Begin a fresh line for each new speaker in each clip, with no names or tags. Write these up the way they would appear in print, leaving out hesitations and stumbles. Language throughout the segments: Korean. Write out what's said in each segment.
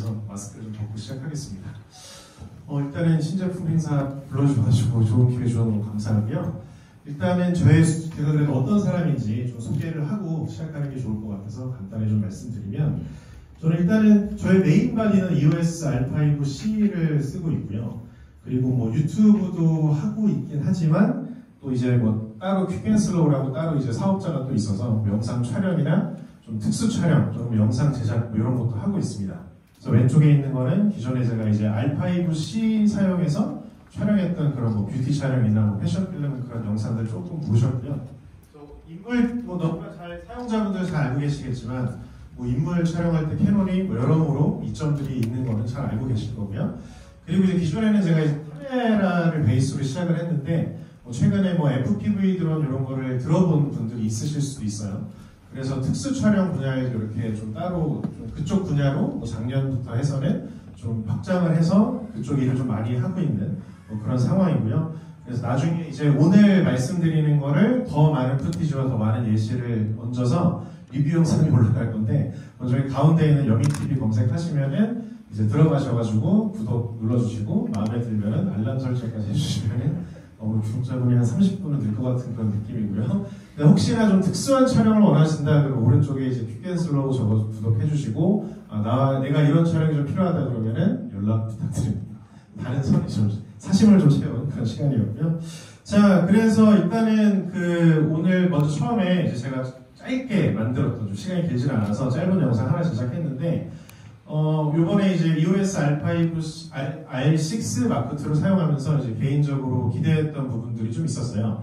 위해서 마스크를 좀 벗고 시작하겠습니다. 일단은 신제품 행사 불러주셔가지고 좋은 기회 주셔서 너무 감사하고요. 일단은 제가 그래도 어떤 사람인지 좀 소개를 하고 시작하는 게 좋을 것 같아서 간단히 좀 말씀드리면, 저는 일단은 저의 메인 바디는 EOS R5C를 쓰고 있고요. 그리고 뭐 유튜브도 하고 있긴 하지만 또 이제 뭐 따로 퀵앤슬로우라고 따로 이제 사업자가 또 있어서 뭐 영상 촬영이나 좀 특수 촬영, 좀 영상 제작 뭐 이런 것도 하고 있습니다. 그래서 왼쪽에 있는 거는 기존에 제가 이제 R5C 사용해서 촬영했던 그런 뭐 뷰티 촬영이나 뭐 패션 필름 그런 영상들 조금 보셨고요. 인물 뭐 너무나 잘 사용자분들 잘 알고 계시겠지만 뭐 인물 촬영할 때 캐논이 뭐 여러모로 이점들이 있는 거는 잘 알고 계실 거고요. 그리고 이제 기존에는 제가 이제 카메라를 베이스로 시작을 했는데 뭐 최근에 뭐 FPV 드론 이런 거를 들어본 분들이 있으실 수도 있어요. 그래서 특수 촬영 분야에 이렇게 좀 따로 좀 그쪽 분야로 뭐 작년부터 해서는 좀 확장을 해서 그쪽 일을 좀 많이 하고 있는 뭐 그런 상황이고요. 그래서 나중에 이제 오늘 말씀드리는 거를 더 많은 푸티지와 더 많은 예시를 얹어서 리뷰 영상이 올라갈 건데, 저희 가운데 있는 여미TV 검색하시면은 이제 들어가셔가지고 구독 눌러주시고 마음에 들면은 알람 설정까지 해주시면은 구독자분이 한 30분은 늘 것 같은 그런 느낌이고요. 혹시나 좀 특수한 촬영을 원하신다 그러면 오른쪽에 이제 퀵앤슬로우 저거 구독해주시고, 내가 이런 촬영이 좀 필요하다 그러면은 연락 부탁드립니다. 다른 선이 좀 사심을 좀 채운 그런 시간이었고요. 자, 그래서 일단은 오늘 먼저 처음에 이제 제가 짧게 만들었던, 좀 시간이 길지 않아서 짧은 영상 하나 제작했는데, 요번에 이제 EOS R6 마크 2를 사용하면서 이제 개인적으로 기대했던 부분들이 좀 있었어요.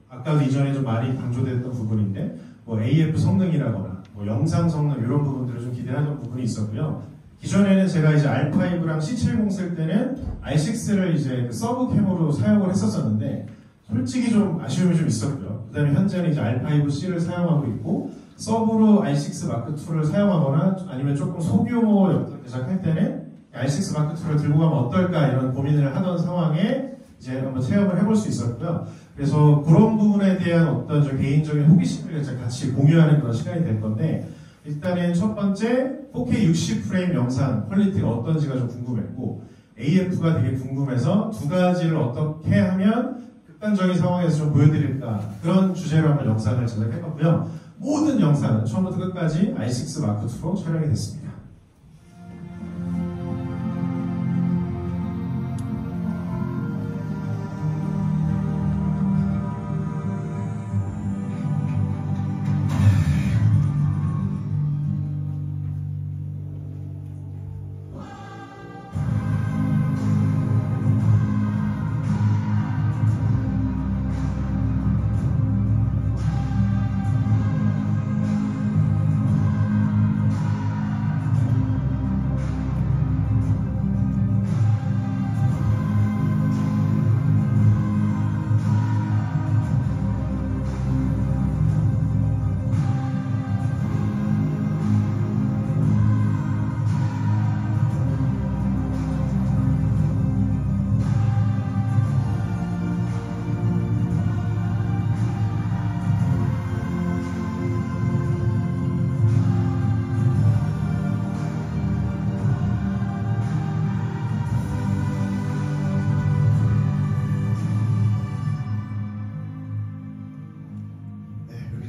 아까도 이전에 좀 많이 강조됐던 부분인데, 뭐 AF 성능이라거나, 뭐 영상 성능 이런 부분들을 좀 기대하던 부분이 있었고요. 기존에는 제가 이제 R5랑 C70 쓸 때는 R6를 이제 서브 캠으로 사용을 했었었는데, 솔직히 좀 아쉬움이 좀 있었고요. 그 다음에 현재는 이제 R5C를 사용하고 있고, 서브로 R6 마크 2를 사용하거나 아니면 조금 소규모 영상 제작할 때는 R6 마크 2를 들고 가면 어떨까 이런 고민을 하던 상황에 이제 한번 체험을 해볼 수 있었고요. 그래서 그런 부분에 대한 어떤 좀 개인적인 호기심을 같이 공유하는 그런 시간이 될 건데, 일단은 첫 번째 4K 60프레임 영상 퀄리티가 어떤지가 좀 궁금했고, AF가 되게 궁금해서 두 가지를 어떻게 하면 극단적인 상황에서 좀 보여드릴까, 그런 주제로 한번 영상을 제작해봤고요. 모든 영상은 처음부터 끝까지 R6 마크 2로 촬영이 됐습니다.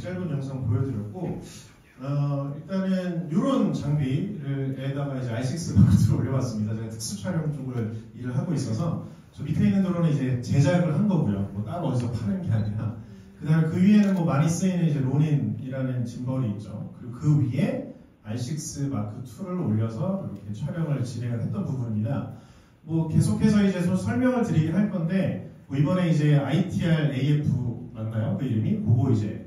짧은 영상 보여드렸고, 일단은 이런 장비에다가 이제 R6 마크 2를 올려봤습니다. 제가 특수 촬영 쪽을 일을 하고 있어서 저 밑에 있는 드론은 이제 제작을 한 거고요. 뭐 따로 어디서 파는 게 아니라. 그다음에 그 위에는 뭐 많이 쓰이는 이제 로닌이라는 짐벌이 있죠. 그리고 그 위에 R6 마크 2를 올려서 이렇게 촬영을 진행을 했던 부분입니다. 뭐 계속해서 이제 좀 설명을 드리긴 할 건데, 뭐 이번에 이제 ITR AF 맞나요? 그 이름이? 그거 이제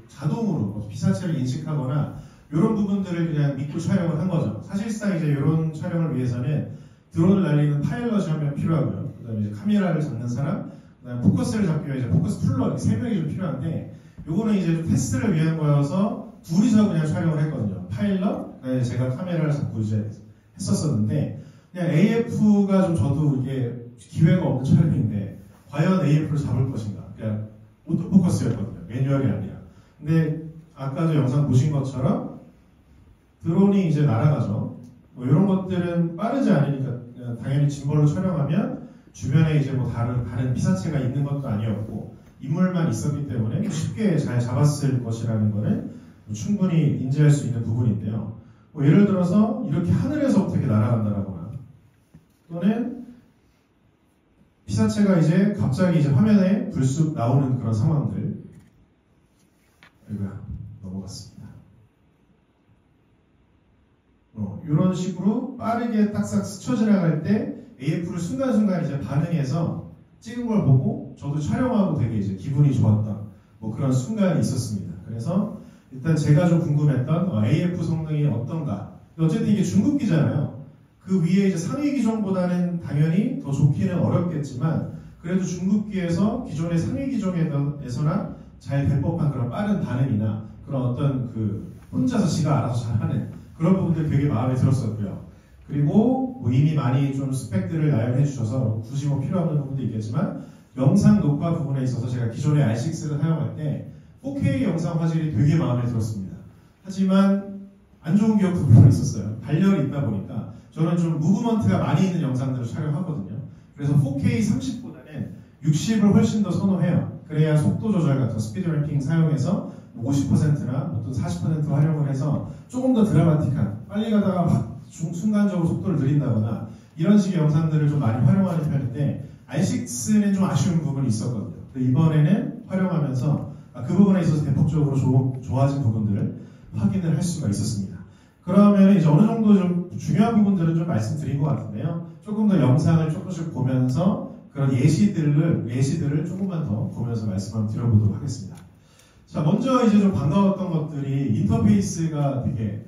자동으로 피사체를 인식하거나 이런 부분들을 그냥 믿고 촬영을 한 거죠. 사실상 이제 이런 촬영을 위해서는 드론을 날리는 파일럿이 한 명 필요하고요. 그 다음에 이제 카메라를 잡는 사람, 그 다음에 포커스를 잡기 위해 이제 포커스 풀러 3명이 좀 필요한데, 요거는 이제 테스트를 위한 거여서 둘이서 그냥 촬영을 했거든요. 파일럿, 그다음에 제가 카메라를 잡고 이제 했었었는데, 그냥 AF가 좀 저도 이게 기회가 없는 촬영인데 과연 AF를 잡을 것인가? 그냥 오토포커스였거든요. 매뉴얼이 아니라. 근데 아까도 영상 보신 것처럼 드론이 이제 날아가죠. 뭐 이런 것들은 빠르지 않으니까 당연히 짐벌로 촬영하면 주변에 이제 뭐 다른 피사체가 있는 것도 아니었고 인물만 있었기 때문에 쉽게 잘 잡았을 것이라는 거는 충분히 인지할 수 있는 부분인데요. 뭐 예를 들어서 이렇게 하늘에서부터 이렇게 날아간다라거나 또는 피사체가 이제 갑자기 이제 화면에 불쑥 나오는 그런 상황들. 넘어갔습니다. 이런 식으로 빠르게 딱싹 스쳐 지나갈 때 AF를 순간순간 이제 반응해서 찍은 걸 보고 저도 촬영하고 되게 이제 기분이 좋았던 뭐 그런 순간이 있었습니다. 그래서 일단 제가 좀 궁금했던 AF 성능이 어떤가. 어쨌든 이게 중급기잖아요. 그 위에 이제 상위 기종보다는 당연히 더 좋기는 어렵겠지만 그래도 중급기에서 기존의 상위 기종에서나 잘 될 법한 그런 빠른 반응이나 그런 어떤 그 혼자서 지가 알아서 잘하는 그런 부분들 되게 마음에 들었었고요. 그리고 뭐 이미 많이 좀 스펙들을 나열해 주셔서 굳이 뭐 필요 없는 부분도 있겠지만 영상 녹화 부분에 있어서 제가 기존의 R6를 사용할 때 4K 영상 화질이 되게 마음에 들었습니다. 하지만 안 좋은 기억 부분이 있었어요. 발열이 있다 보니까 저는 좀 무브먼트가 많이 있는 영상들을 촬영하거든요. 그래서 4K 30보다는 60을 훨씬 더 선호해요. 그래야 속도 조절 같은 스피드 램핑 사용해서 50%나 어떤 40% 활용을 해서 조금 더 드라마틱한 빨리 가다가 막 순간적으로 속도를 늘린다거나 이런 식의 영상들을 좀 많이 활용하는 편인데 R6는 좀 아쉬운 부분이 있었거든요. 이번에는 활용하면서 그 부분에 있어서 대폭적으로 좋아진 부분들을 확인을 할 수가 있었습니다. 그러면 이제 어느 정도 좀 중요한 부분들은 좀 말씀드린 것 같은데요. 조금 더 영상을 조금씩 보면서 그런 예시들을 조금만 더 보면서 말씀 한번 드려보도록 하겠습니다. 자, 먼저 이제 좀 반가웠던 것들이 인터페이스가 되게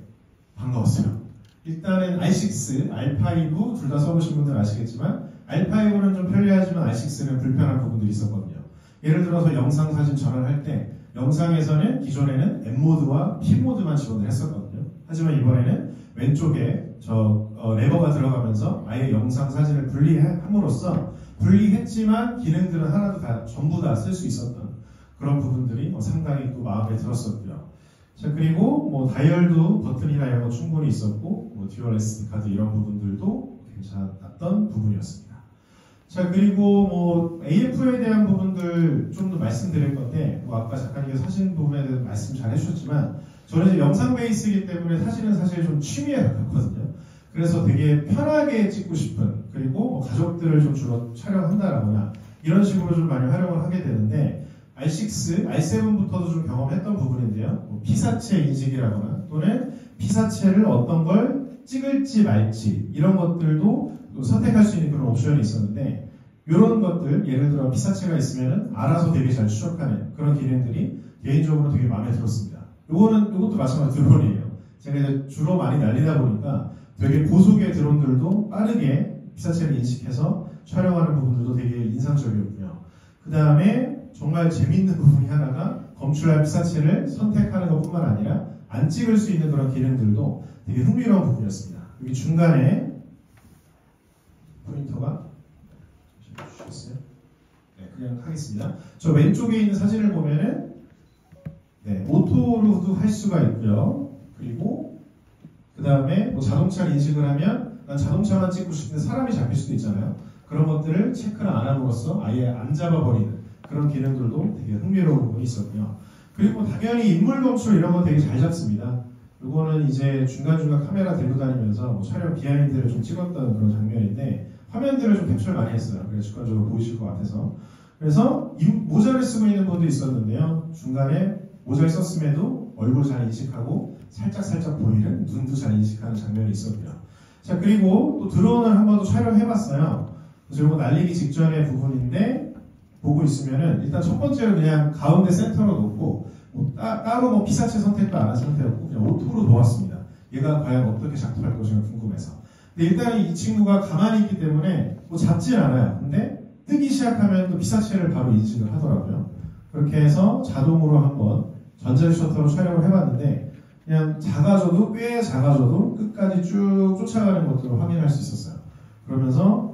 반가웠어요. 일단은 R6, R5 둘 다 써보신 분들 아시겠지만 R5는 좀 편리하지만 R6는 불편한 부분들이 있었거든요. 예를 들어서 영상, 사진 전환할 때 영상에서는 기존에는 M모드와 P모드만 지원을 했었거든요. 하지만 이번에는 왼쪽에 레버가 들어가면서 아예 영상, 사진을 분리함으로써 분리했지만 기능들은 하나도 다 전부 다 쓸 수 있었던 그런 부분들이 상당히 또 마음에 들었었고요. 자, 그리고 뭐 다이얼도 버튼이나 이런 거 충분히 있었고 뭐 듀얼 SD 카드 이런 부분들도 괜찮았던 부분이었습니다. 자, 그리고 뭐 AF에 대한 부분들 좀 더 말씀드릴 건데 뭐 아까 작가님이 사진 부분에 대해서 말씀 잘 해주셨지만 저는 이제 영상 베이스이기 때문에 사진은 사실 좀 취미에 가깝거든요. 그래서 되게 편하게 찍고 싶은 그리고 뭐 가족들을 좀 주로 촬영한다라거나 이런 식으로 좀 많이 활용을 하게 되는데 R6, R7부터도 좀 경험했던 부분인데요. 뭐 피사체 인식이라거나 또는 피사체를 어떤 걸 찍을지 말지 이런 것들도 선택할 수 있는 그런 옵션이 있었는데 이런 것들 예를 들어 피사체가 있으면 알아서 되게 잘 추적하는 그런 기능들이 개인적으로 되게 마음에 들었습니다. 이것도 마찬가지로 드론이에요. 제가 이제 주로 많이 날리다 보니까 되게 고속의 드론들도 빠르게 피사체를 인식해서 촬영하는 부분들도 되게 인상적이었고요. 그 다음에 정말 재밌는 부분이 하나가 검출할 피사체를 선택하는 것뿐만 아니라 안 찍을 수 있는 그런 기능들도 되게 흥미로운 부분이었습니다. 여기 중간에 포인터가 주셨어요? 네, 그냥 하겠습니다. 저 왼쪽에 있는 사진을 보면은 오토로도 할 수가 있고요. 그리고 그 다음에 뭐 자동차를 인식을 하면 난 자동차만 찍고 싶은데 사람이 잡힐 수도 있잖아요. 그런 것들을 체크를 안 함으로써 아예 안 잡아버리는 그런 기능들도 되게 흥미로운 부분이 있었고요. 그리고 당연히 인물 검출 이런 거 되게 잘 잡습니다. 이거는 이제 중간중간 카메라 들고 다니면서 뭐 촬영 비하인드를 좀 찍었던 그런 장면인데 화면들을 좀 캡처를 많이 했어요. 그래서 직관적으로 보이실 것 같아서. 그래서 모자를 쓰고 있는 분도 있었는데요. 중간에 모자를 썼음에도 얼굴 잘 인식하고 살짝 보이는 눈도 잘 인식하는 장면이 있었고요. 자, 그리고 또 드론을 한 번 더 촬영해봤어요. 그래서 이거 날리기 직전의 부분인데 보고 있으면은 일단 첫 번째로 그냥 가운데 센터로 놓고 뭐 따로 뭐 피사체 선택도 안 한 상태였고 그냥 오토로 놓았습니다. 얘가 과연 어떻게 작동할 것인가 궁금해서. 근데 일단 이 친구가 가만히 있기 때문에 뭐 잡질 않아요. 근데 뜨기 시작하면 또 피사체를 바로 인식을 하더라고요. 그렇게 해서 자동으로 한번 전자리 셔터로 촬영을 해봤는데 그냥 작아져도 꽤 작아져도 끝까지 쭉 쫓아가는 것들을 확인할 수 있었어요. 그러면서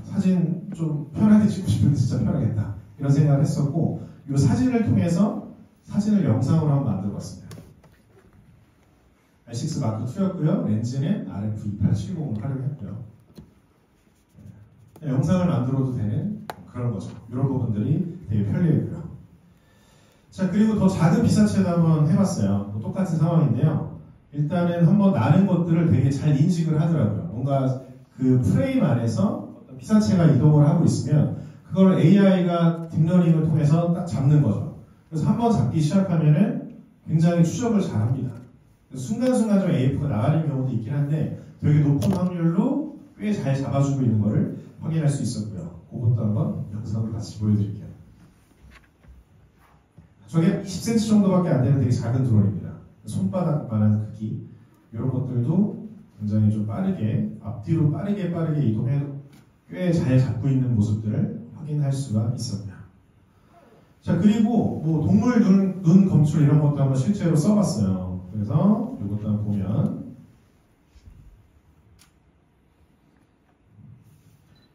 사진 좀 편하게 찍고 싶은데 진짜 편하겠다 이런 생각을 했었고 이 사진을 통해서 사진을 영상으로 한번 만들어봤습니다. R6 마크 2였고요. 렌즈는 RF2870을 활용했고요. 영상을 만들어도 되는 그런 거죠. 이런 부분들이 되게 편리했고요. 자, 그리고 더 작은 피사체도 한번 해봤어요. 똑같은 상황인데요. 일단은 한번 나는 것들을 되게 잘 인식을 하더라고요. 뭔가 그 프레임 안에서 어떤 피사체가 이동을 하고 있으면 그걸 AI가 딥러닝을 통해서 딱 잡는 거죠. 그래서 한번 잡기 시작하면은 굉장히 추적을 잘 합니다. 순간순간 좀 AF가 나가는 경우도 있긴 한데 되게 높은 확률로 꽤 잘 잡아주고 있는 거를 확인할 수 있었고요. 그것도 한번 영상으로 같이 보여드릴게요. 저게 20cm 정도밖에 안 되는 되게 작은 드론입니다. 손바닥만한 크기. 이런 것들도 굉장히 좀 빠르게 앞뒤로 빠르게 이동해 꽤 잘 잡고 있는 모습들을 확인할 수가 있었고요. 자, 그리고 뭐 동물 눈 검출 이런 것도 한번 실제로 써봤어요. 그래서 이것도 한번 보면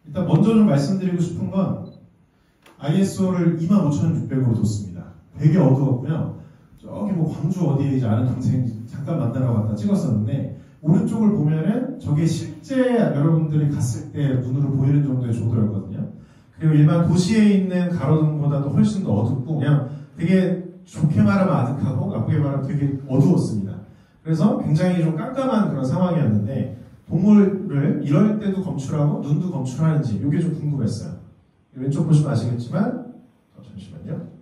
일단 먼저 좀 말씀드리고 싶은 건 ISO를 25600으로 뒀습니다. 되게 어두웠고요. 저기 뭐 광주 어디에 이제 아는 동생 잠깐 만나러 갔다 찍었었는데 오른쪽을 보면은 저게 실제 여러분들이 갔을 때 눈으로 보이는 정도의 조도였거든요. 그리고 일반 도시에 있는 가로등보다도 훨씬 더 어둡고 그냥 되게 좋게 말하면 아득하고 나쁘게 말하면 되게 어두웠습니다. 그래서 굉장히 좀 깜깜한 그런 상황이었는데 동물을 이럴 때도 검출하고 눈도 검출하는지 이게 좀 궁금했어요. 왼쪽 보시면 아시겠지만 잠시만요.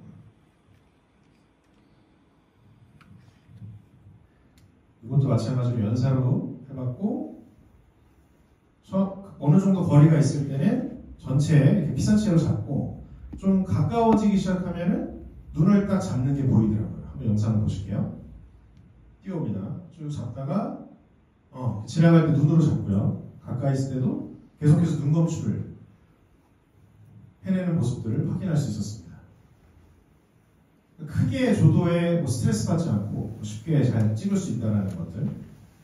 이것도 마찬가지로 연사로 해봤고 어느 정도 거리가 있을 때는 전체 이렇게 피사체로 잡고 좀 가까워지기 시작하면은 눈을 딱 잡는 게 보이더라고요. 한번 영상을 보실게요. 띄웁니다. 쭉 잡다가 지나갈 때 눈으로 잡고요. 가까이 있을 때도 계속해서 눈 검출을 해내는 모습들을 확인할 수 있었습니다. 크게 조도에 뭐 스트레스 받지 않고 쉽게 잘 찍을 수 있다는 것들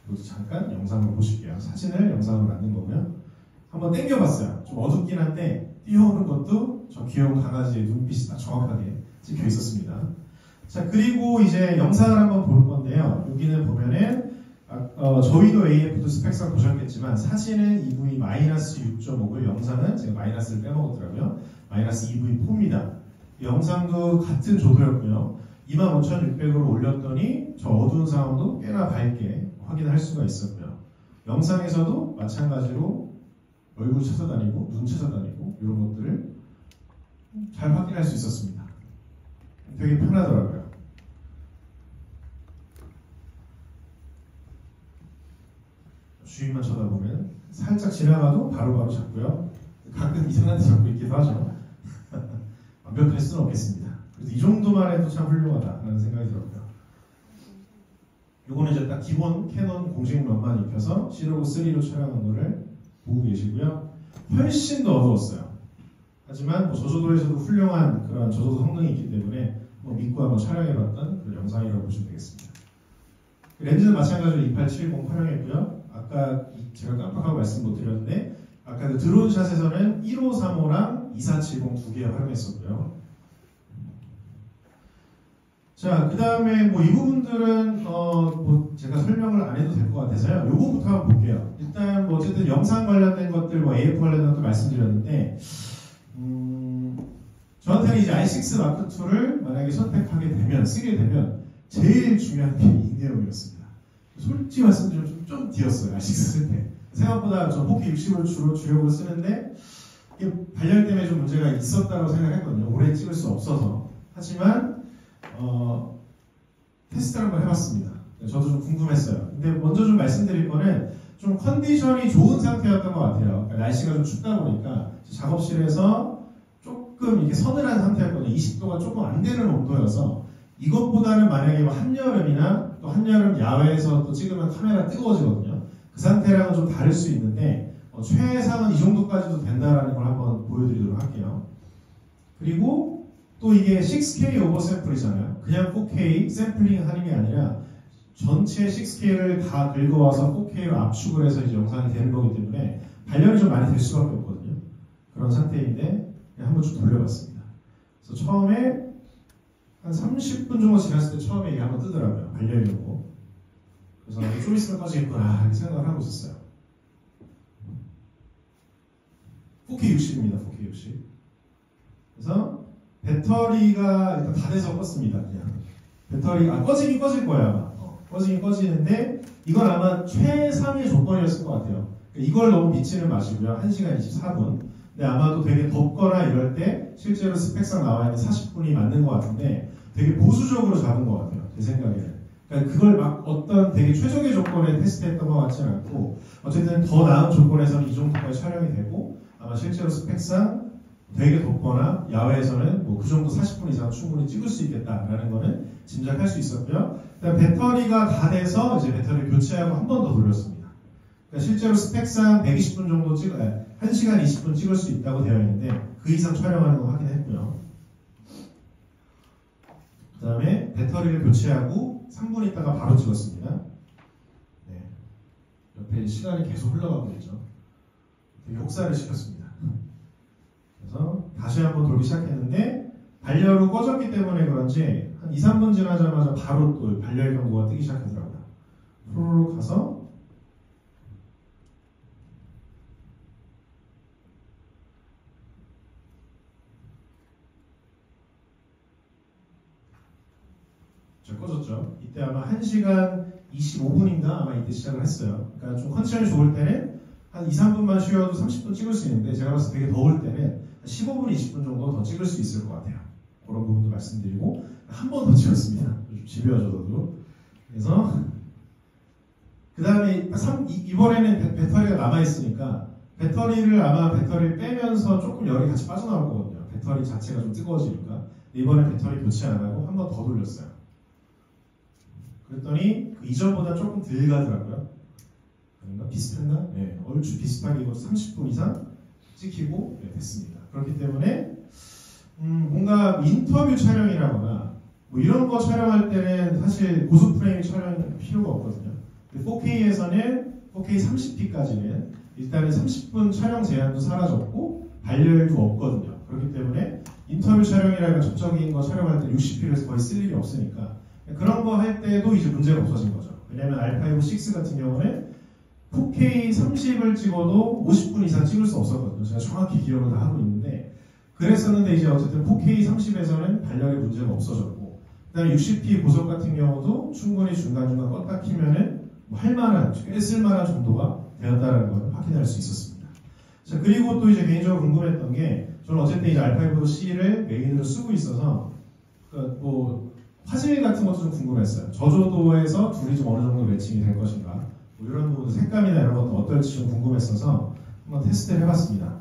이것도 잠깐 영상을 보실게요. 사진을 영상으로 만든 거고요. 한번 당겨봤어요. 좀 어둡긴 한데 뛰어오는 것도 저 귀여운 강아지의 눈빛이 딱 정확하게 찍혀 있었습니다. 자, 그리고 이제 영상을 한번 볼 건데요. 여기는 보면은 저희도 AF도 스펙상 보셨겠지만 사진은 EV-6.5고 영상은 제가 마이너스를 빼먹었더라고요. 마이너스 EV4입니다. 영상도 같은 조도였고요. 25600으로 올렸더니 저 어두운 상황도 꽤나 밝게 확인할 수가 있었고요. 영상에서도 마찬가지로 얼굴 찾아다니고 눈 찾아다니고 이런 것들을 잘 확인할 수 있었습니다. 되게 편하더라고요. 주위만 쳐다보면 살짝 지나가도 바로바로 잡고요. 가끔 이상한 데 잡고 있기도 하죠. 완벽할 수는 없겠습니다. 그래서 이 정도만 해도 참 훌륭하다라는 생각이 들었고요. 요거는 이제 딱 기본 캐논 공식면만 입혀서 C-Log3로 촬영한 거를 보고 계시고요. 훨씬 더 어두웠어요. 하지만 뭐 저조도에서도 훌륭한 그런 저조도 성능이 있기 때문에 뭐 믿고 한번 촬영해봤던 그런 영상이라고 보시면 되겠습니다. 렌즈는 마찬가지로 2870 활용했고요. 아까 제가 깜빡하고 말씀 못 드렸는데 아까 그 드론샷에서는 1535랑 2470 두 개 활용했었고요. 자, 그 다음에 뭐 이 부분들은 뭐 제가 설명을 안 해도 될 것 같아서요. 요거부터 한번 볼게요. 일단 뭐 어쨌든 영상 관련된 것들, 뭐 AF 관련된 것도 말씀드렸는데 저한테는 이제 i6 마크 2를 만약에 선택하게 되면 쓰게 되면 제일 중요한 게 이 내용이었습니다. 솔직히 말씀드리면 좀 뒤였어요. i6 쓸 때. 생각보다 저 4K 60을 주로 주력으로 쓰는데 이게 발열 때문에 좀 문제가 있었다고 생각했거든요. 오래 찍을 수 없어서. 하지만 테스트를 한번 해봤습니다. 저도 좀 궁금했어요. 근데 먼저 좀 말씀드릴 거는 좀 컨디션이 좋은 상태였던 것 같아요. 그러니까 날씨가 좀 춥다 보니까 작업실에서 조금 이렇게 서늘한 상태였거든요. 20도가 조금 안 되는 온도여서 이것보다는 만약에 뭐 한여름이나 또 한여름 야외에서 또 찍으면 카메라 뜨거워지거든요. 그 상태랑은 좀 다를 수 있는데 최상은 이 정도까지도 된다라는 걸 한번 보여드리도록 할게요. 그리고 또 이게 6K 오버샘플이잖아요. 그냥 4K 샘플링 하는 게 아니라 전체 6K를 다 긁어와서 4K로 압축을 해서 이제 영상이 되는 거기 때문에 발열이 좀 많이 될 수밖에 없거든요. 그런 상태인데 그냥 한번 쭉 돌려봤습니다. 그래서 처음에 한 30분 정도 지났을 때 처음에 이게 한번 뜨더라고요. 발열이 오고. 그래서 좀 있으면 꺼지겠구나 이렇게 생각을 하고 있었어요. 4K 60입니다. 4K 60. 그래서 배터리가 일단 다 돼서 껐습니다. 그냥 배터리가 꺼지긴 꺼질 거야 아마. 꺼지긴 꺼지는데 이건 아마 최상의 조건이었을 것 같아요. 이걸 너무 미치는 마시고요. 1시간 24분. 근데 아마도 되게 덥거나 이럴 때 실제로 스펙상 나와 있는 40분이 맞는 것 같은데 되게 보수적으로 잡은 것 같아요. 제 생각에는. 그러니까 그걸 막 어떤 되게 최적의 조건에 테스트했던 것 같지는 않고 어쨌든 더 나은 조건에서는 이 정도까지 촬영이 되고 아마 실제로 스펙상 되게 덥거나 야외에서는 뭐 그 정도 40분 이상 충분히 찍을 수 있겠다라는 거는 짐작할 수 있었고요. 그다음 배터리가 다 돼서 이제 배터리를 교체하고 한 번 더 돌렸습니다. 그러니까 실제로 스펙상 120분 정도 1시간 20분 찍을 수 있다고 되어 있는데 그 이상 촬영하는 거 확인했고요. 그 다음에 배터리를 교체하고 3분 있다가 바로 찍었습니다. 네. 옆에 시간이 계속 흘러가고 있죠. 되게 혹사를 시켰습니다. 그래서 다시 한번 돌기 시작했는데 발열로 꺼졌기 때문에 그런지 한 2, 3분 지나자마자 바로 또 발열 경고가 뜨기 시작하더라고요. 프로로 가서 꺼졌죠. 이때 아마 1시간 25분인가 아마 이때 시작을 했어요. 그러니까 좀 컨디션이 좋을 때는 한 2, 3분만 쉬어도 30분 찍을 수 있는데 제가 봤을 때 되게 더울 때는 15분, 20분 정도 더 찍을 수 있을 것 같아요. 그런 부분도 말씀드리고 한 번 더 찍었습니다. 좀 집요하셔도. 그래서 그 다음에 이번에는 배터리가 남아있으니까 배터리를 빼면서 조금 열이 같이 빠져나올 거거든요. 배터리 자체가 좀 뜨거워지니까. 이번에 배터리 교체 안 하고 한 번 더 돌렸어요. 그랬더니 그 이전보다 조금 덜 가더라고요. 그런가? 비슷했나? 네, 얼추 비슷하게 30분 이상 찍히고 네, 됐습니다. 그렇기 때문에 뭔가 인터뷰 촬영이라거나 뭐 이런 거 촬영할 때는 사실 고속 프레임 촬영 필요가 없거든요. 4K에서는 4K 30p까지는 일단은 30분 촬영 제한도 사라졌고 발열도 없거든요. 그렇기 때문에 인터뷰 촬영이라면 전적인 거 촬영할 때 60p를 거의 쓸 일이 없으니까 그런 거 할 때도 이제 문제가 없어진 거죠. 왜냐면 R5, 6 같은 경우는 4K 30을 찍어도 50분 이상 찍을 수 없었거든요. 제가 정확히 기억을 다 하고 있는데 그랬었는데 이제 어쨌든 4K 30에서는 발열의 문제가 없어졌고 그다음에 60p 고속 같은 경우도 충분히 중간중간 껐다 키면은 뭐 할만한, 꽤 쓸만한 정도가 되었다는 걸 확인할 수 있었습니다. 자, 그리고 또 이제 개인적으로 궁금했던 게 저는 어쨌든 이제 R5C를 메인으로 쓰고 있어서 뭐 화질 같은 것도 좀 궁금했어요. 저조도에서 둘이 좀 어느 정도 매칭이 될 것인가 뭐 이런 부분 색감이나 이런 것도 어떨지 좀 궁금했어서 한번 테스트를 해봤습니다.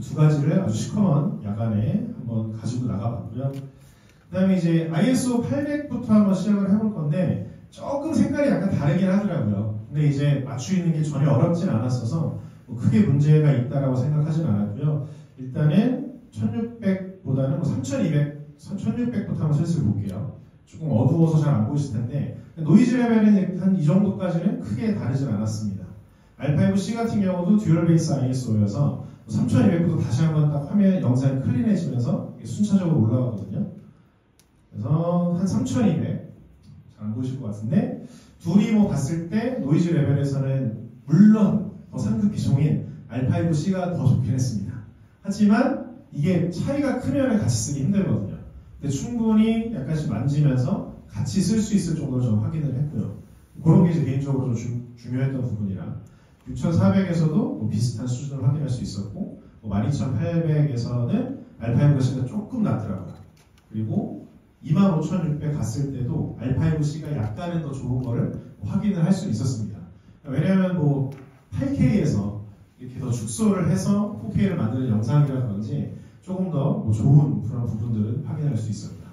두 가지를 아주 시커먼 야간에 한번 가지고 나가봤고요. 그 다음에 이제 ISO 800부터 한번 시작을 해볼 건데 조금 색깔이 약간 다르긴 하더라고요. 근데 이제 맞추는 게 전혀 어렵진 않았어서 뭐 크게 문제가 있다라고 생각하진 않았고요. 일단은 1600보다는 뭐 1600부터 한번 슬슬 볼게요. 조금 어두워서 잘 안 보이실 텐데 노이즈 레벨은 한 이 정도까지는 크게 다르진 않았습니다. R5C 같은 경우도 듀얼 베이스 ISO여서 3200부터 다시 한번 딱 화면 영상이 클린해지면서 순차적으로 올라가거든요. 그래서 한 3200, 잘 안 보이실 것 같은데 둘이 뭐 봤을 때 노이즈 레벨에서는 물론 더 상급 기종인 R5C가 더 좋긴 했습니다. 하지만 이게 차이가 크면 같이 쓰기 힘들거든요. 근데 충분히 약간씩 만지면서 같이 쓸 수 있을 정도로 좀 확인을 했고요. 그런 게 이제 개인적으로 좀 중요했던 부분이라 6400에서도 뭐 비슷한 수준을 확인할 수 있었고 뭐 12800에서는 R5C가 조금 낫더라고요. 그리고 25600 갔을 때도 R5C가 약간은 더 좋은 거를 확인을 할 수 있었습니다. 왜냐하면 뭐 8K에서 이렇게 더 축소를 해서 4K를 만드는 영상이라든지 조금 더 뭐 좋은 그런 부분들을 확인할 수 있습니다.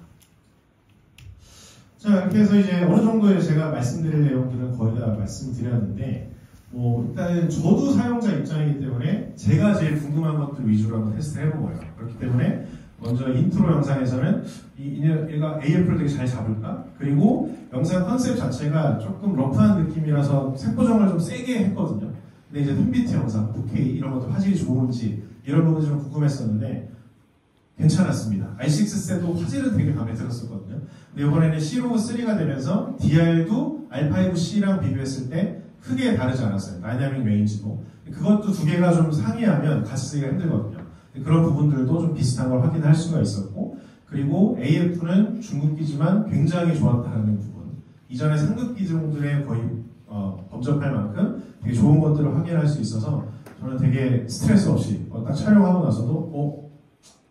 자, 이렇게 해서 이제 어느 정도의 제가 말씀드릴 내용들은 거의 다 말씀드렸는데 뭐 일단은 저도 사용자 입장이기 때문에 제가 제일 궁금한 것들 위주로 한번 테스트를 해보고요. 그렇기 때문에 먼저 인트로 영상에서는 얘가 AF를 되게 잘 잡을까? 그리고 영상 컨셉 자체가 조금 러프한 느낌이라서 색보정을 좀 세게 했거든요. 근데 이제 3비트 영상, 4K 이런 것도 화질이 좋은지 이런 부분이 좀 궁금했었는데 괜찮았습니다. i6세도 화질은 되게 마음에 들었었거든요. 근데 이번에는 C-Log3가 되면서 DR도 R5C랑 비교했을 때 크게 다르지 않았어요. 다이나믹 레인지도. 그것도 두 개가 좀 상이하면 같이 쓰기가 힘들거든요. 그런 부분들도 좀 비슷한 걸 확인할 수가 있었고, 그리고 AF는 중급기지만 굉장히 좋았다는 부분. 이전에 상급 기종들에 거의 범접할 만큼 되게 좋은 것들을 확인할 수 있어서 저는 되게 스트레스 없이 딱 촬영하고 나서도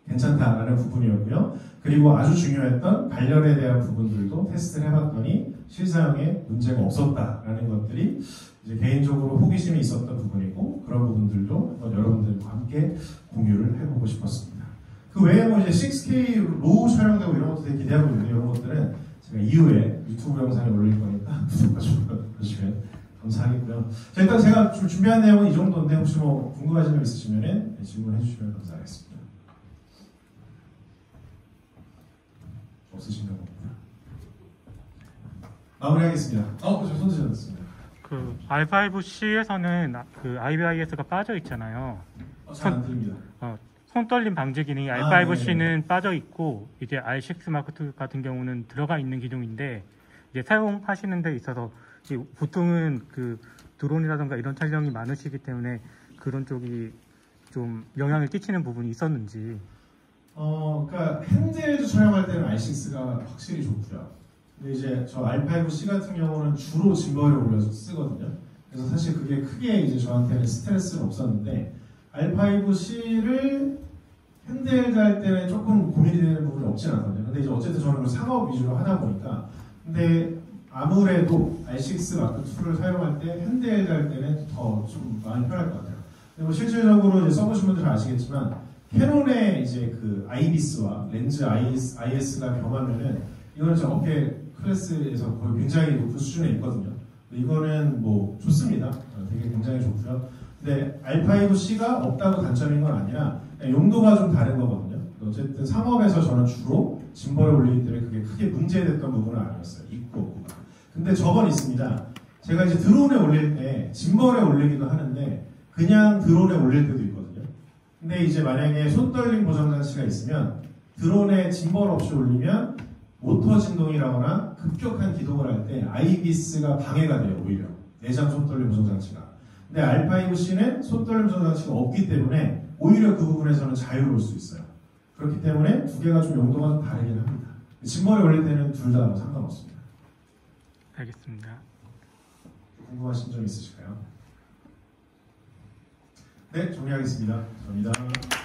괜찮다라는 부분이었고요. 그리고 아주 중요했던 발열에 대한 부분들도 테스트를 해봤더니 실사용에 문제가 없었다라는 것들이 이제 개인적으로 호기심이 있었던 부분이고, 그런 부분들도 한번 여러분들과 함께 공유를 해보고 싶었습니다. 그 외에 뭐 이제 6K 로우 촬영되고 이런 것도 되게 기대하고 있는데, 이런 것들은 제가 이후에 유튜브 영상에 올릴 거니까 구독과 좋아요 해주시면 감사하겠고요. 자, 일단 제가 좀 준비한 내용은 이 정도인데, 혹시 뭐 궁금하신 점 있으시면 질문해 주시면 감사하겠습니다. 없으신가 봅니다. 마무리하겠습니다. 저 손 드셨습니다.
그 R5C에서는 그 IBIS가 빠져 있잖아요.
잘 안 들립니다.
손 떨림 방지 기능이 R5C는 빠져 있고, 이제 R6 마크 2 같은 경우는 들어가 있는 기종인데, 이제 사용하시는 데 있어서 보통은 그 드론이라든가 이런 촬영이 많으시기 때문에 그런 쪽이 좀 영향을 끼치는 부분이 있었는지.
그러니까 핸들도 촬영할 때는 R6가 확실히 좋고요. 근데 이제 저 R5C 같은 경우는 주로 짐벌에 올려서 쓰거든요. 그래서 사실 그게 크게 이제 저한테는 스트레스는 없었는데, R5C를 핸들드 할 때는 조금 고민이 되는 부분이 없진 않거든요. 근데 이제 어쨌든 저는 상업 위주로 하다 보니까, 근데 아무래도 R6 마크 2를 사용할 때 핸들드 할 때는 더 좀 마음이 편할 것 같아요. 그리고 실질적으로 이제 써보신 분들은 아시겠지만, 캐논의 이제 그 아이비스와 렌즈 IS가 겸하면은 이거는 저 업계 클래스에서 거의 굉장히 높은 수준에 있거든요. 이거는 뭐 좋습니다. 되게 굉장히 좋고요. 근데 R5C가 없다고 단점인 건 아니라 용도가 좀 다른 거거든요. 어쨌든 상업에서 저는 주로 짐벌에 올리기 때문에 그게 크게 문제됐던 부분은 아니었어요. 있고 없고가. 근데 저건 있습니다. 제가 이제 드론에 올릴 때 짐벌에 올리기도 하는데 그냥 드론에 올릴 때도 있거든요. 근데 이제 만약에 손떨림 보정 장치가 있으면 드론에 짐벌 없이 올리면 모터 진동이라거나 급격한 기동을 할 때 아이비스가 방해가 돼요. 오히려 내장 손떨림 보정 장치가. 근데 R5C는 손떨림 보정 장치가 없기 때문에 오히려 그 부분에서는 자유로울 수 있어요. 그렇기 때문에 두 개가 좀 용도가 좀 다르긴 합니다. 짐벌에 올릴 때는 둘 다 상관없습니다.
알겠습니다.
궁금하신 점 있으실까요? 네, 정리하겠습니다. 감사합니다.